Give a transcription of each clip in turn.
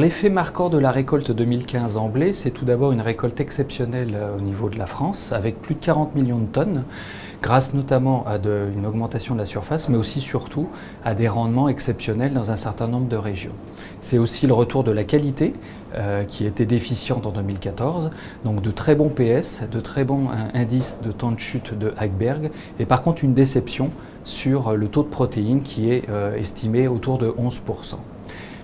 L'effet marquant de la récolte 2015 en blé, c'est tout d'abord une récolte exceptionnelle au niveau de la France, avec plus de 40 millions de tonnes, grâce notamment à une augmentation de la surface, mais aussi surtout à des rendements exceptionnels dans un certain nombre de régions. C'est aussi le retour de la qualité, qui était déficiente en 2014, donc de très bons PS, de très bons indices de temps de chute de Hagberg, et par contre une déception sur le taux de protéines qui est estimé autour de 11%.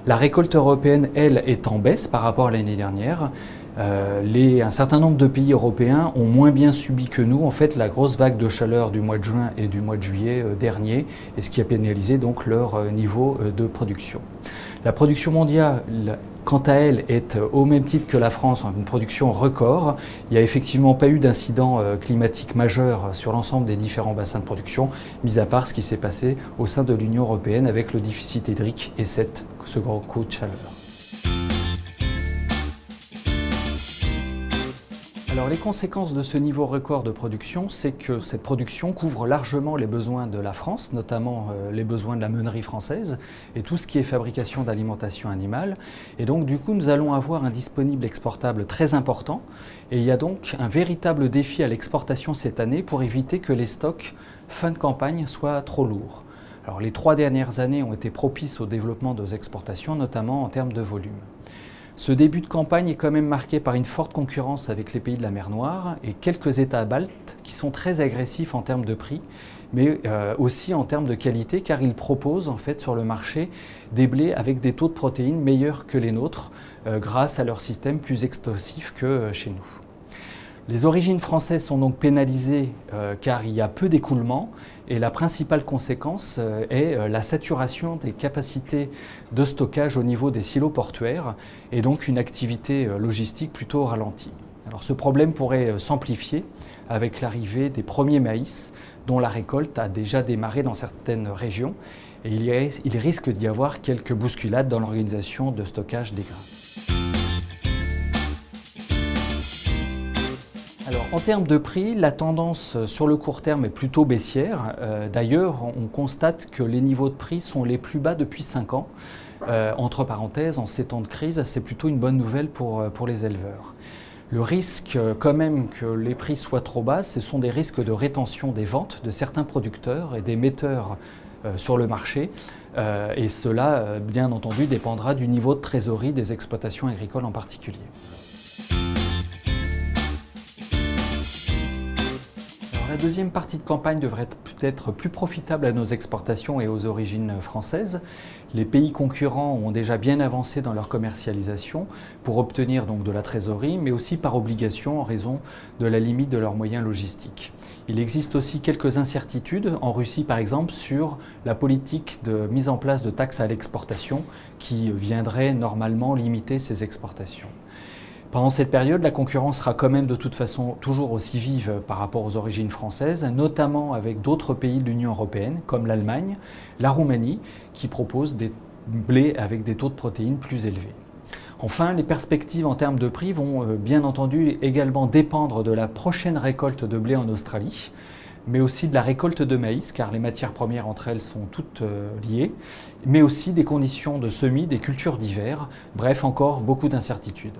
La récolte européenne, elle, est en baisse par rapport à l'année dernière. Un certain nombre de pays européens ont moins bien subi que nous, en fait, la grosse vague de chaleur du mois de juin et du mois de juillet dernier, et ce qui a pénalisé donc leur niveau de production. La production mondiale, quant à elle, est au même titre que la France, une production record. Il n'y a effectivement pas eu d'incident climatique majeur sur l'ensemble des différents bassins de production, mis à part ce qui s'est passé au sein de l'Union européenne avec le déficit hydrique et ce grand coup de chaleur. Alors les conséquences de ce niveau record de production, c'est que cette production couvre largement les besoins de la France, notamment les besoins de la meunerie française et tout ce qui est fabrication d'alimentation animale. Et donc du coup, nous allons avoir un disponible exportable très important. Et il y a donc un véritable défi à l'exportation cette année pour éviter que les stocks fin de campagne soient trop lourds. Alors les 3 dernières années ont été propices au développement de nos exportations, notamment en termes de volume. Ce début de campagne est quand même marqué par une forte concurrence avec les pays de la mer Noire et quelques États baltes qui sont très agressifs en termes de prix, mais aussi en termes de qualité, car ils proposent en fait sur le marché des blés avec des taux de protéines meilleurs que les nôtres, grâce à leur système plus extensif que chez nous. Les origines françaises sont donc pénalisées car il y a peu d'écoulement et la principale conséquence est la saturation des capacités de stockage au niveau des silos portuaires et donc une activité logistique plutôt ralentie. Alors ce problème pourrait s'amplifier avec l'arrivée des premiers maïs dont la récolte a déjà démarré dans certaines régions et il risque d'y avoir quelques bousculades dans l'organisation de stockage des grains. Alors, en termes de prix, la tendance sur le court terme est plutôt baissière. D'ailleurs, on constate que les niveaux de prix sont les plus bas depuis 5 ans. Entre parenthèses, en ces temps de crise, c'est plutôt une bonne nouvelle pour les éleveurs. Le risque quand même que les prix soient trop bas, ce sont des risques de rétention des ventes de certains producteurs et des metteurs sur le marché. Et cela, bien entendu, dépendra du niveau de trésorerie des exploitations agricoles en particulier. La deuxième partie de campagne devrait peut-être plus profitable à nos exportations et aux origines françaises. Les pays concurrents ont déjà bien avancé dans leur commercialisation pour obtenir donc de la trésorerie, mais aussi par obligation en raison de la limite de leurs moyens logistiques. Il existe aussi quelques incertitudes, en Russie par exemple, sur la politique de mise en place de taxes à l'exportation qui viendrait normalement limiter ces exportations. Pendant cette période, la concurrence sera quand même de toute façon toujours aussi vive par rapport aux origines françaises, notamment avec d'autres pays de l'Union européenne, comme l'Allemagne, la Roumanie, qui proposent des blés avec des taux de protéines plus élevés. Enfin, les perspectives en termes de prix vont bien entendu également dépendre de la prochaine récolte de blé en Australie, mais aussi de la récolte de maïs, car les matières premières entre elles sont toutes liées, mais aussi des conditions de semis, des cultures d'hiver, bref, encore beaucoup d'incertitudes.